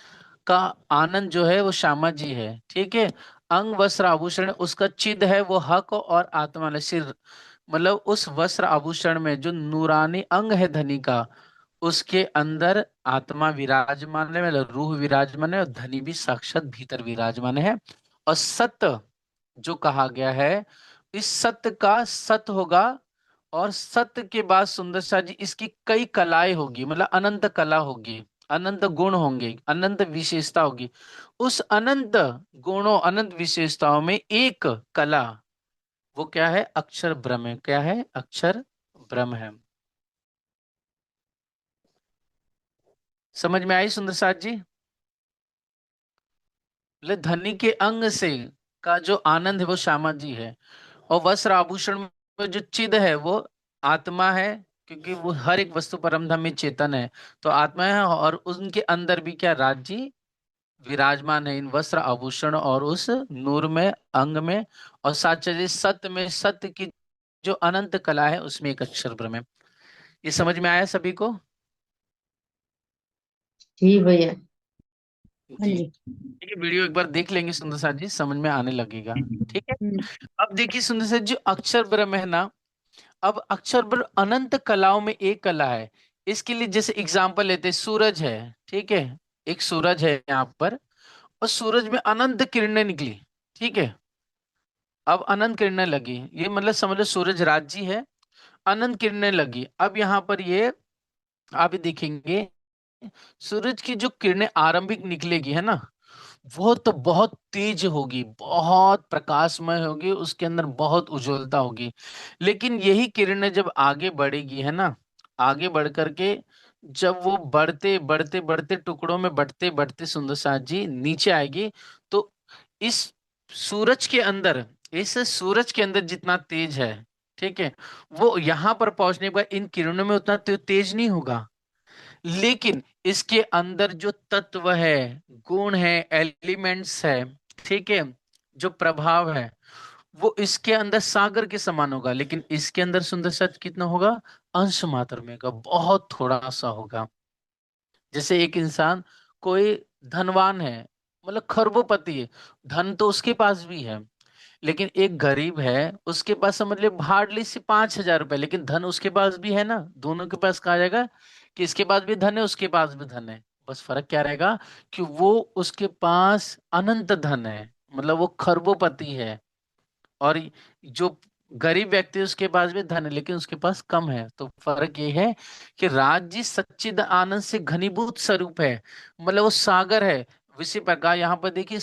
[SPEAKER 1] का आनंद जो है वो श्यामा जी है। ठीक है। अंग वस्त्र आभूषण उसका चिद है, वो हक और आत्मा है, सिर, मतलब उस वस्त्र आभूषण में जो नूरानी अंग है धनी का, उसके अंदर आत्मा विराजमान है, मतलब रूह विराजमान है, और धनी भी साक्षात भीतर विराजमान है। और सत्य जो कहा गया है, इस सत्य का सत्य होगा। और सत्य के बाद सुंदर शाह जी इसकी कई कलाएं होगी, मतलब अनंत कला होगी, अनंत गुण होंगे, अनंत विशेषता होगी। उस अनंत गुणों, अनंत विशेषताओं में एक कला, वो क्या है? अक्षर ब्रह्म है। क्या है? अक्षर ब्रह्म है। समझ में आई सुंदर साथ जी? बोले धनी के अंग से का जो आनंद है वो श्यामा जी है। और वस्त्र आभूषण में जो चिद है वो आत्मा है, क्योंकि वो हर एक वस्तु परम धाम में चेतन है, तो आत्मा है। और उनके अंदर भी क्या राज्य विराजमान है, इन वस्त्र आभूषण और उस नूर में, अंग में। और साचर्य सत्य में, सत्य की जो अनंत कला है उसमें एक अक्षर ब्रह्म है। ये समझ में आया सभी को?
[SPEAKER 2] जी भैया। हाँ
[SPEAKER 1] जी।
[SPEAKER 2] जी।
[SPEAKER 1] ठीक है, वीडियो एक बार देख लेंगे सुंदर साथ जी, समझ में आने लगेगा। ठीक है।
[SPEAKER 2] हम्म।
[SPEAKER 1] अब देखिए सुंदर साथ जी, अक्षर ब्रह्म है ना, अब अक्षर ब्रह्म अनंत कलाओं में एक कला है। इसके लिए जैसे एग्जांपल लेते हैं, सूरज है, ठीक है, एक सूरज है यहाँ पर, और सूरज में अनंत किरणें निकली, ठीक है। अब अनंत किरणें लगी, ये मतलब समझ लो सूरज राज्य है, अनंत किरणें लगी। अब यहाँ पर ये आप देखेंगे, सूरज की जो किरणें आरंभिक निकलेगी, है ना, वो तो बहुत तेज होगी, बहुत प्रकाशमय होगी, उसके अंदर बहुत उज्ज्वलता होगी। लेकिन यही किरणें जब आगे बढ़ेगी, है ना, आगे बढ़ करके जब वो बढ़ते बढ़ते बढ़ते टुकड़ों में बढ़ते बढ़ते सुंदर साथ जी नीचे आएगी, तो इस सूरज के अंदर, इस सूरज के अंदर जितना तेज है, ठीक है, वो यहां पर पहुंचने के बाद इन किरणों में उतना तेज नहीं होगा। लेकिन इसके अंदर जो तत्व है, गुण है, एलिमेंट्स है, ठीक है, जो प्रभाव है, वो इसके अंदर सागर के समान होगा। लेकिन इसके अंदर सुंदर सच कितना होगा? अंश मात्र में का, बहुत थोड़ा सा होगा। जैसे एक इंसान, कोई धनवान है, मतलब खरबोपति है, धन तो उसके पास भी है, लेकिन एक गरीब है, उसके पास समझ ले हार्डली से 5,000 रुपए, लेकिन धन उसके पास भी है ना, दोनों के पास कहा जाएगा कि इसके पास भी धन है, उसके पास भी धन है। बस फर्क क्या रहेगा कि वो, उसके पास अनंत धन है, मतलब वो खरबोपति है। और जो गरीब व्यक्ति है, उसके पास भी धन है लेकिन उसके पास कम है। तो फर्क ये है कि राज्य सच्चिद आनंद से घनीभूत स्वरूप है, मतलब वो सागर है। इसी प्रकार यहाँ पर देखिए,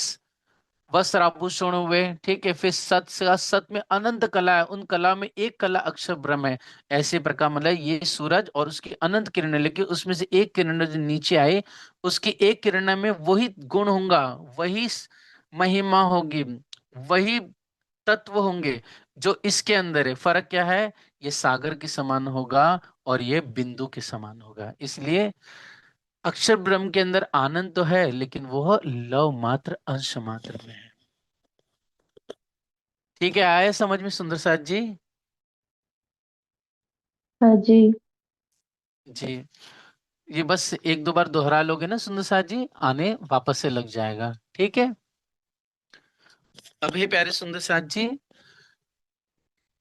[SPEAKER 1] वस्त्र आभूषण हुए, ठीक है, फिर सत से सत में अनंत कला है, उन कला में एक कला अक्षर ब्रह्म है। ऐसे प्रकार मतलब ये सूरज और उसकी अनंत किरणें, लेकिन उसमें से एक किरण जो नीचे आए, उसकी एक किरण में वही गुण होगा, वही महिमा होगी, वही तत्व होंगे जो इसके अंदर है। फर्क क्या है? ये सागर के समान होगा और ये बिंदु के समान होगा। इसलिए अक्षर ब्रह्म के अंदर आनंद तो है, लेकिन वह लव मात्र, अंश मात्र में है। ठीक है, आए समझ में सुंदर साथ जी?
[SPEAKER 2] हाँ जी।
[SPEAKER 1] जी। ये बस एक दो बार दोहरा लोगे ना सुंदर साथ जी, आने वापस से लग जाएगा। ठीक है। अभी प्यारे सुंदर साथ जी,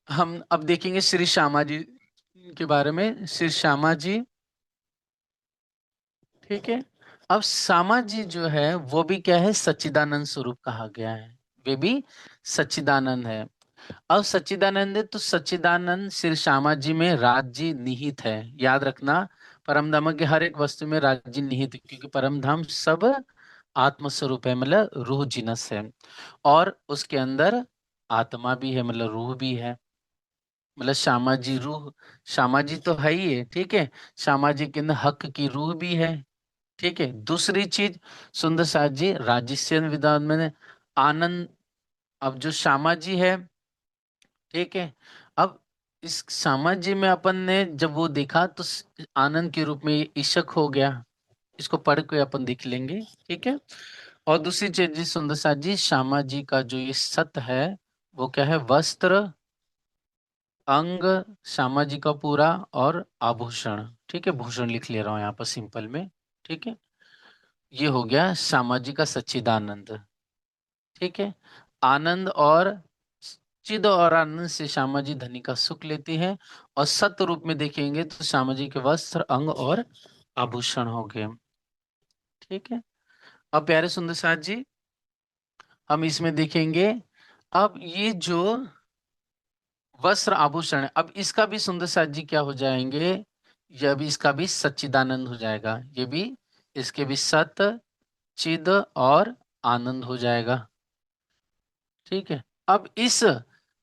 [SPEAKER 1] हम अब देखेंगे श्री श्यामा जी के बारे में। श्री श्यामा जी, ठीक है। अब श्यामा जी जो है वो भी क्या है? सच्चिदानंद स्वरूप कहा गया है, वे भी सच्चिदानंद है। अब सच्चिदानंद है तो सच्चिदानंद श्री श्यामा जी में राज्य निहित है। याद रखना, परम धाम के हर एक वस्तु में राज्य निहित है, क्योंकि परम धाम सब आत्म स्वरूप है, मतलब रूह जिनस है। और उसके अंदर आत्मा भी है, मतलब रूह भी है, मतलब श्यामा जी रूह, श्यामा जी तो है ही है, ठीक है। श्यामा जी के अंदर हक की रूह भी है, ठीक है। दूसरी चीज, सुंदर साथ जी राजस्व विधान में आनंद, अब जो श्यामा जी है, ठीक है, अब इस साम्राज्य में अपन ने जब वो देखा तो आनंद के रूप में ये ईशक हो गया। इसको पढ़ के अपन देख लेंगे, ठीक है। और दूसरी चीज जी सुंदर साथ जी, श्यामा जी का जो ये सत है, वो क्या है? वस्त्र, अंग, श्यामा जी का पूरा, और आभूषण, ठीक है, भूषण लिख ले रहा हूँ यहाँ पर सिंपल में, ठीक है। ये हो गया श्यामा जी का सच्चिदानंद, ठीक है। आनंद और चिद और आनंद से श्यामा जी धनी का सुख लेती है। और सत्य रूप में देखेंगे तो श्यामा जी के वस्त्र, अंग और आभूषण हो गए। ठीक है। अब प्यारे सुंदर साथ जी, हम इसमें देखेंगे अब ये जो वस्त्र आभूषण है, अब इसका भी सुंदर साथ जी क्या हो जाएंगे, यह भी, इसका भी सच्चिदानंद हो जाएगा। ये भी, इसके भी सत, चिद और आनंद हो जाएगा। ठीक है। अब इस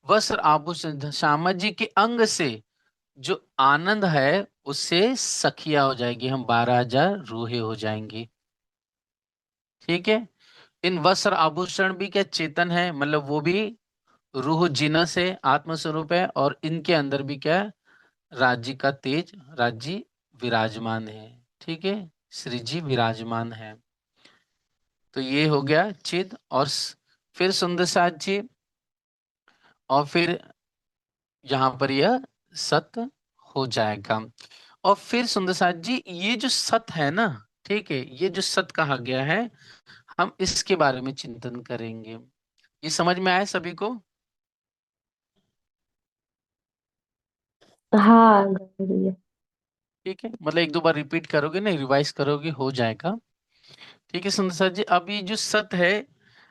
[SPEAKER 1] वस्त्र आभूषण श्यामा जी के अंग से जो आनंद है उससे सखिया हो जाएगी, हम 12,000 रूहे हो जाएंगी। ठीक है। इन वस्त्र आभूषण भी क्या चेतन है, मतलब वो भी रूह जिनस है, आत्म स्वरूप है, और इनके अंदर भी क्या, राज्य का तेज, राज्य विराजमान है। ठीक है। श्री जी विराजमान है। तो ये हो गया चिद और फिर सुंदर साथ जी, और फिर यहाँ पर यह सत्य हो जाएगा। और फिर सुंदर साथ जी, ये जो सत है ना, ठीक है, ये जो सत कहा गया है, हम इसके बारे में चिंतन करेंगे। ये समझ में आया सभी को?
[SPEAKER 2] हाँ गुरुजी।
[SPEAKER 1] ठीक है, मतलब एक दो बार रिपीट करोगे ना, रिवाइज करोगे, हो जाएगा। ठीक है सुंदर साथ जी, अब ये जो सत है,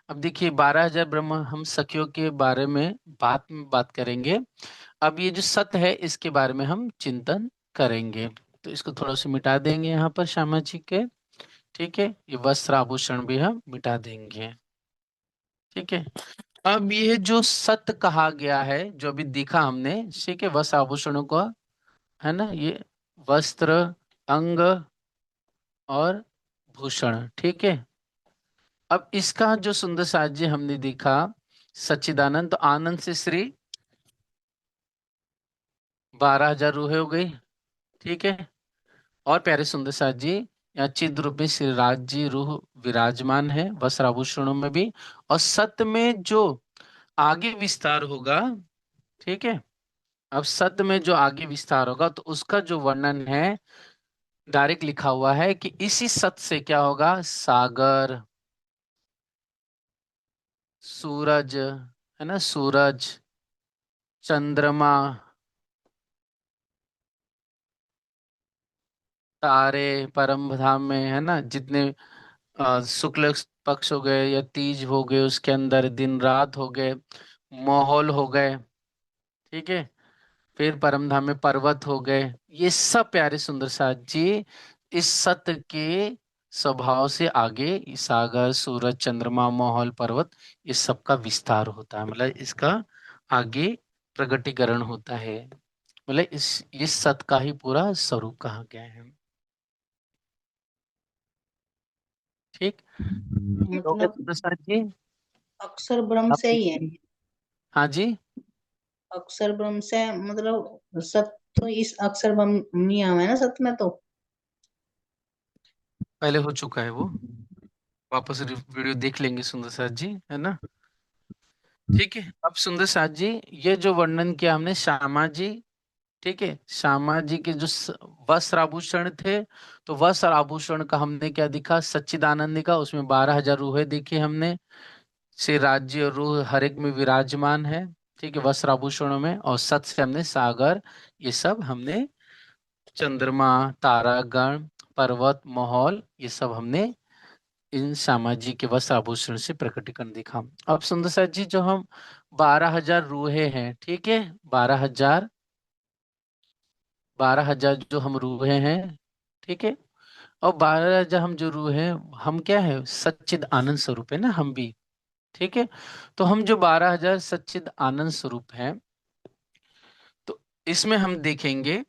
[SPEAKER 1] अब देखिए 12,000 ब्रह्म हम सखियों के बारे में बात करेंगे। अब ये जो सत है इसके बारे में हम चिंतन करेंगे। तो इसको थोड़ा सा मिटा देंगे यहाँ पर श्यामा जी के। ठीक है, ये वस्त्र आभूषण भी हम मिटा देंगे। ठीक है। अब ये जो सत कहा गया है, जो अभी देखा हमने, ठीक है, वस्त्र आभूषणों का, है ना, ये वस्त्र, अंग और भूषण। ठीक है। अब इसका जो सुंदर साज्य हमने देखा, सच्चिदानंद, तो आनंद से श्री 12,000 रूहे हो गई। ठीक है। और प्यारे सुंदर साथ जी, यहाँ चिद रूप में श्री राज जी रूह विराजमान है, वस्त्र आभूषणों में भी। और सत्य में जो आगे विस्तार होगा, ठीक है, अब सत्य में जो आगे विस्तार होगा तो उसका जो वर्णन है, डायरेक्ट लिखा हुआ है कि इसी सत्य से क्या होगा, सागर, सूरज, है ना, सूरज, चंद्रमा, तारे, परम धाम में, है ना, जितने शुक्ल पक्ष हो गए या तीज हो गए, उसके अंदर दिन रात हो गए, माहौल हो गए। ठीक है। फिर परम धाम में पर्वत हो गए। ये सब प्यारे सुंदर साथ जी, इस सत्य के स्वभाव से आगे ये सागर, सूरज, चंद्रमा, माहौल, पर्वत, इस सब का विस्तार होता है, मतलब इसका आगे प्रगटीकरण होता है। मतलब इस सत्य का ही पूरा स्वरूप कहा गया है। ठीक। ये हो गया
[SPEAKER 2] मतलब
[SPEAKER 1] सुंदर साथ जी।
[SPEAKER 2] अक्षर ब्रह्म
[SPEAKER 1] अब
[SPEAKER 2] से ही है।
[SPEAKER 1] देखिए, हाँ जी,
[SPEAKER 2] अक्षर ब्रह्म से मतलब सत, तो इस अक्षर ब्रह्म में आवा है ना सत में तो।
[SPEAKER 1] पहले हो चुका है वो, वापस वीडियो देख लेंगे सुंदर साथ जी, है ना। ठीक है। अब सुंदर साथ जी, ये जो वर्णन किया हमने श्यामा जी, ठीक है, श्यामा जी के जो वस्त्र आभूषण थे, तो वस्त्र आभूषण का हमने क्या दिखा, सच्चिदानंद का, उसमें 12,000 रूहें देखी हमने। से राज्य और रूह हर एक में विराजमान है। ठीक है, वस्त्र आभूषणों में, और सत से हमने सागर, ये सब हमने, चंद्रमा, तारागण, पर्वत, माहौल, ये सब हमने इन सामाजिक के वस्त्र आभूषण से प्रकटीकरण दिखा। अब सुंदर साथ जी, जो हम 12,000 रूहे हैं, ठीक है, 12,000, 12,000 जो हम रूहे हैं, ठीक है, और 12,000 हम जो रूहे हैं, हम क्या है, सच्चिद आनंद स्वरूप है ना, हम भी। ठीक है। तो हम जो 12,000 सच्चिद आनंद स्वरूप हैं, तो इसमें हम देखेंगे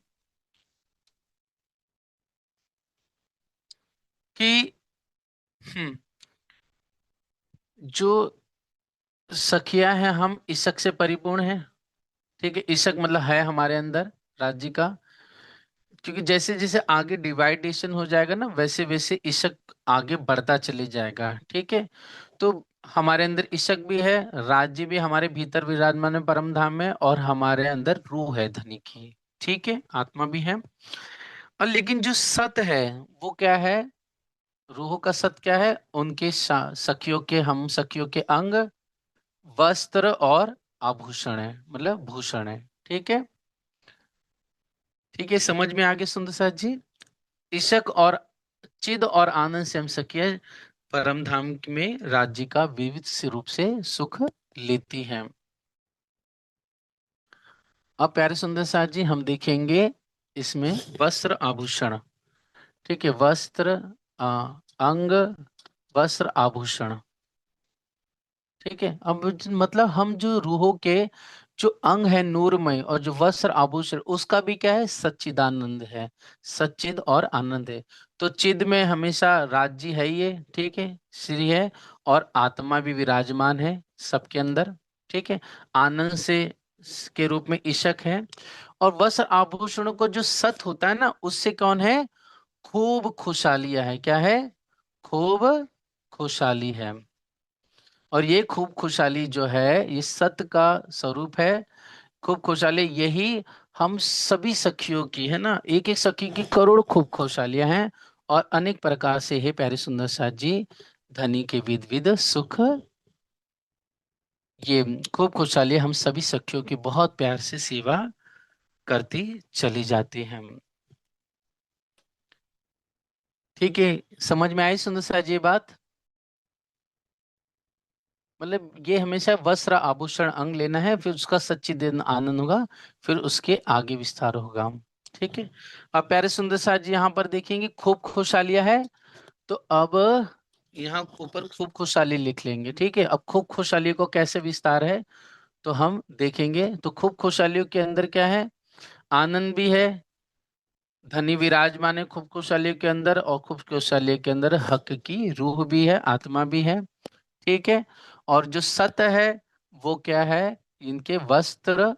[SPEAKER 1] कि हम्म, जो सखिया है, हम ईशक से परिपूर्ण है। ठीक है, ईशक मतलब है हमारे अंदर राज्य का, क्योंकि जैसे जैसे आगे डिवाइडेशन हो जाएगा ना, वैसे वैसे ईशक आगे बढ़ता चले जाएगा। ठीक है। तो हमारे अंदर ईशक भी है, राज्य भी हमारे भीतर विराजमान है परम धाम में, और हमारे अंदर रूह है धनी की। ठीक है, आत्मा भी है। और लेकिन जो सत है वो क्या है, रूह का सत क्या है, उनके सखियों के, हम सखियों के अंग, वस्त्र और आभूषण है, मतलब भूषण है। ठीक है, ठीक है, समझ में आ गया सुंदर साथ जी। इशक और चिद और आनंद से हम सखिया परम धाम में राज्य का विविध से रूप से सुख लेती हैं। अब प्यारे सुंदर साथ जी हम देखेंगे इसमें वस्त्र आभूषण। ठीक है, वस्त्र, अंग, वस्त्र आभूषण। ठीक है, अब मतलब हम जो रूहों के जो अंग है नूरमय, और जो वस्त्र आभूषण उसका भी क्या है, सच्चिदानंद है, सच्चिद और आनंद है। तो चिद में हमेशा राज्य है ये, ठीक है, श्री है, और आत्मा भी विराजमान है सबके अंदर। ठीक है, आनंद से के रूप में ईशक है। और वस्त्र आभूषणों को जो सत होता है ना, उससे कौन है, खूब खुशहालियां है, क्या है, खूब खुशहाली है। और ये खूब खुशहाली जो है ये सत्य का स्वरूप है। खूब खुशहाली यही हम सभी सखियों की है ना, एक एक सखी की करोड़ खूब खुशहालियां हैं। और अनेक प्रकार से है प्यारे सुंदर साथ जी, धनी के विद विद सुख, ये खूब खुशहाली हम सभी सखियों की बहुत प्यार से सेवा करती चली जाती हैं। ठीक है, समझ में आई सुंदर साथ जी ये बात। मतलब ये हमेशा वस्त्र आभूषण अंग लेना है, फिर उसका सच्चिदानंद आनंद होगा, फिर उसके आगे विस्तार होगा। ठीक है, अब प्यारे सुंदर साथ जी यहाँ पर देखेंगे खूब खुशहालियां है। तो अब यहाँ ऊपर खूब खुशहाली लिख लेंगे। ठीक है, अब खूब खुशहाली को कैसे विस्तार है तो हम देखेंगे। तो खूब खुशहालियों के अंदर क्या है, आनंद भी है, धनी विराजमान है खूब खुशहाली के अंदर, और खूब खुशहाली के अंदर हक की रूह भी है, आत्मा भी है। ठीक है, और जो सत्य है वो क्या है, इनके वस्त्र,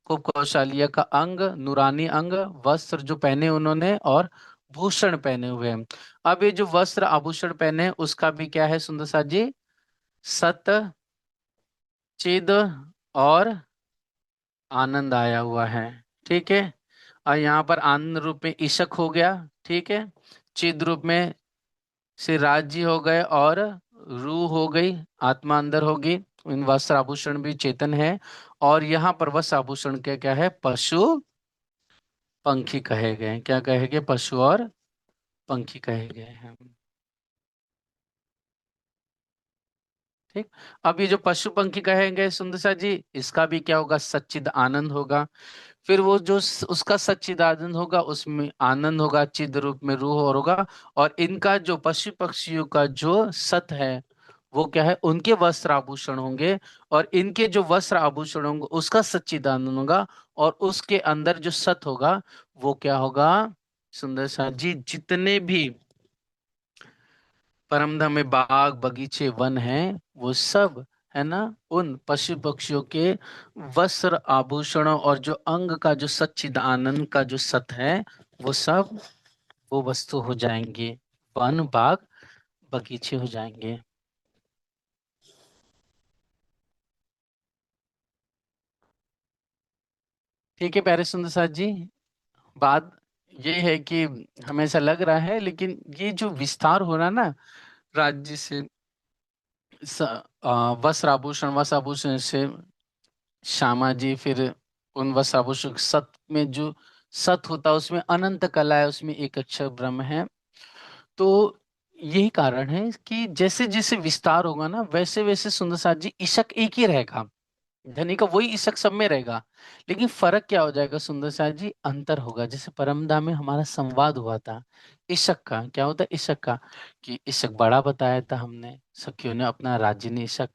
[SPEAKER 1] खूब कौशल्या का अंग, नूरानी अंग, वस्त्र जो पहने उन्होंने, और भूषण पहने हुए हैं। अब ये जो वस्त्र आभूषण पहने हैं, उसका भी क्या है सुंदर साथ जी, सत, चिद और आनंद आया हुआ है। ठीक है, और यहाँ पर आनंद रूप में ईशक हो गया। ठीक है, चिद रूप में से राज्य हो गए, और रूह हो गई, आत्मा अंदर होगी। इन वस्त्र आभूषण भी चेतन है। और यहाँ पर वस्त्र आभूषण के क्या है, पशु पंखी कहे गए हैं। क्या कहे गए, पशु और पंखी कहे गए हैं। ठीक, अब ये जो पशु पंखी कहेंगे सुंदर सा जी, इसका भी क्या होगा, सच्चिद आनंद होगा। फिर वो जो उसका सच्चिदानंद होगा, उसमें आनंद होगा, चिद रूप में रूह और होगा। और इनका जो पशु पक्षियों का जो सत है वो क्या है, उनके वस्त्र आभूषण होंगे। और इनके जो वस्त्र आभूषण होंगे उसका सच्चिदानंद होगा। और उसके अंदर जो सत होगा वो क्या होगा, सुंदर सा जी, जितने भी परमधाम में बाग बगीचे वन हैं वो सब है ना, उन पशु पक्षियों के वस्त्र आभूषणों और जो अंग का जो सच्चिद आनंद का जो सत है वो सब वो वस्तु हो जाएंगे, वन बाग बगीचे हो जाएंगे। ठीक है प्यारे सुंदर साथ जी, बात ये है कि हमें ऐसा लग रहा है, लेकिन ये जो विस्तार हो रहा है ना राज्य से, वस्त्र आभूषण से श्यामा जी, फिर उन वस्त्राभूषण सत में जो सत होता है उसमें अनंत कला है, उसमें एक अक्षर ब्रह्म है। तो यही कारण है कि जैसे जैसे विस्तार होगा ना, वैसे वैसे सुंदर साथ जी ईशक एक ही रहेगा, धनी का वही ईशक सब में रहेगा। लेकिन फर्क क्या हो जाएगा सुंदर साथ जी, अंतर होगा। जैसे परमदा में हमारा संवाद हुआ था ईशक का, क्या होता है ईशक का, कि ईशक बड़ा बताया था हमने सखियों ने, अपना राज्य ने ईशक।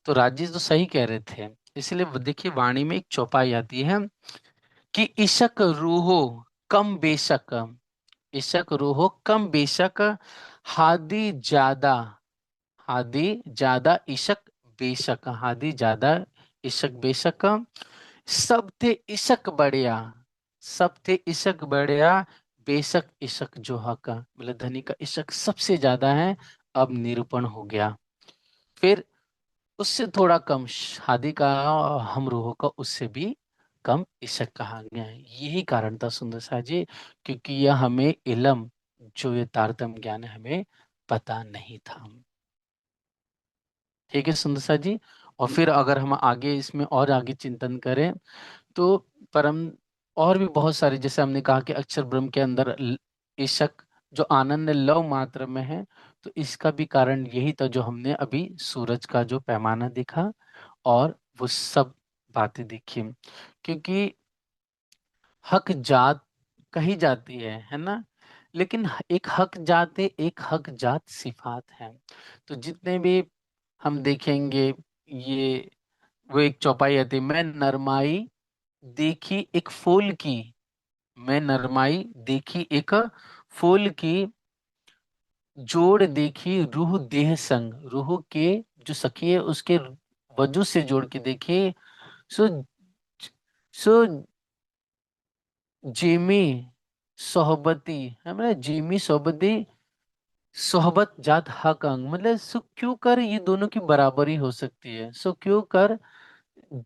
[SPEAKER 1] तो राज्य तो सही कह रहे थे। इसलिए देखिए वाणी में एक चौपाई आती है कि इशक रूहो कम बेशक, इशक रूहो कम बेशक, हादी ज्यादा, हादी ज्यादा इशक बेशक, हादी ज्यादा इशक बेशक, सब थे इशक बढ़िया, सब थे इशक बढ़िया, बेशक इशक जो हक, मतलब धनी का इशक सबसे ज्यादा है। अब निरूपण हो गया। फिर उससे थोड़ा कम शादी का, और हम रूहों का उससे भी कम इशक कहा गया है। यही कारण था सुंदर सा जी, क्योंकि यह हमें इलम, जो ये तारतम्य ज्ञान है, हमें पता नहीं था। ठीक है सुंदर सा जी। और फिर अगर हम आगे इसमें और आगे चिंतन करें तो परम और भी बहुत सारे, जैसे हमने कहा कि अक्षर ब्रह्म के अंदर ईशक जो आनंद लव मात्र में है, तो इसका भी कारण यही था जो हमने अभी सूरज का जो पैमाना देखा और वो सब बातें देखी। क्योंकि हक जात कही जाती है ना, लेकिन एक हक जात है, एक हक जात सिफात है। तो जितने भी हम देखेंगे, ये वो एक चौपाई आती है, मैं नरमाई देखी एक फूल की, मैं नरमाई देखी एक फूल की, जोड़ देखी रूह देह संग, रूह के जो सखी है उसके वजू से जोड़ के देखी। सो सो जिमी सोहबती है, मतलब जिमी सोहबती सोहबत जात हक अंग, मतलब सो क्यों कर ये दोनों की बराबरी हो सकती है, सो क्यों कर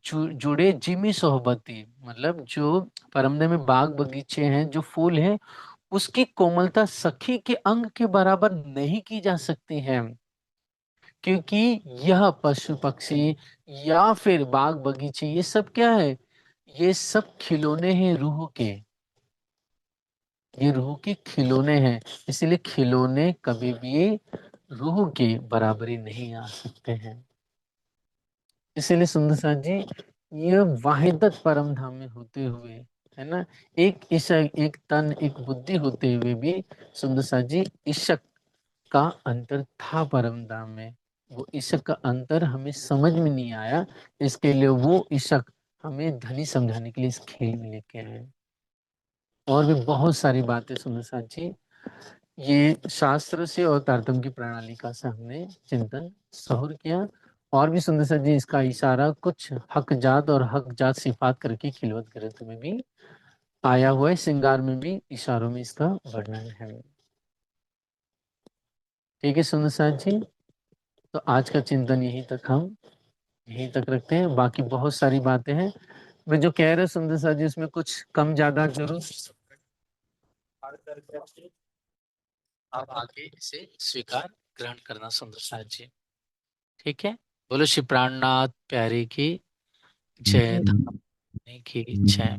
[SPEAKER 1] जुड़े जिमी सोहबती, मतलब जो परमने में बाग बगीचे हैं, जो फूल हैं, उसकी कोमलता सखी के अंग के बराबर नहीं की जा सकती है। क्योंकि यह पशु पक्षी या फिर बाग बगीचे, ये सब क्या है, ये सब खिलौने हैं रूह के, ये रूह के खिलौने हैं। इसलिए खिलौने कभी भी रूह के बराबरी नहीं आ सकते हैं। इसीलिए सुंदर साथ जी, ये वाहिदत परम धाम में होते हुए, है ना, एक ईशक एक तन एक बुद्धि होते हुए भी सुंदर साथ जी ईशक का अंतर था परम धाम में। वो ईशक का अंतर हमें समझ में नहीं आया, इसके लिए वो ईशक हमें धनी समझाने के लिए इस खेल में लेके आए। और भी बहुत सारी बातें सुंदर साथ जी, ये शास्त्र से और तारतम्य की प्रणाली का से हमने चिंतन सहुर किया। और भी सुंदर सा जी इसका इशारा कुछ हक जात और हक जात सिफात करके खिलवत ग्रंथ में भी आया हुआ है, श्रृंगार में भी इशारों में इसका वर्णन है। ठीक है सुंदर सा जी, तो आज का चिंतन यहीं तक रखते हैं। बाकी बहुत सारी बातें हैं, मैं जो कह रहे सुंदर सा जी उसमें कुछ कम ज्यादा जरूर आप आगे इसे स्वीकार ग्रहण करना सुंदर सा जी। ठीक है, बोलो श्री प्राणनाथ प्यारे की जय, धाम की जय।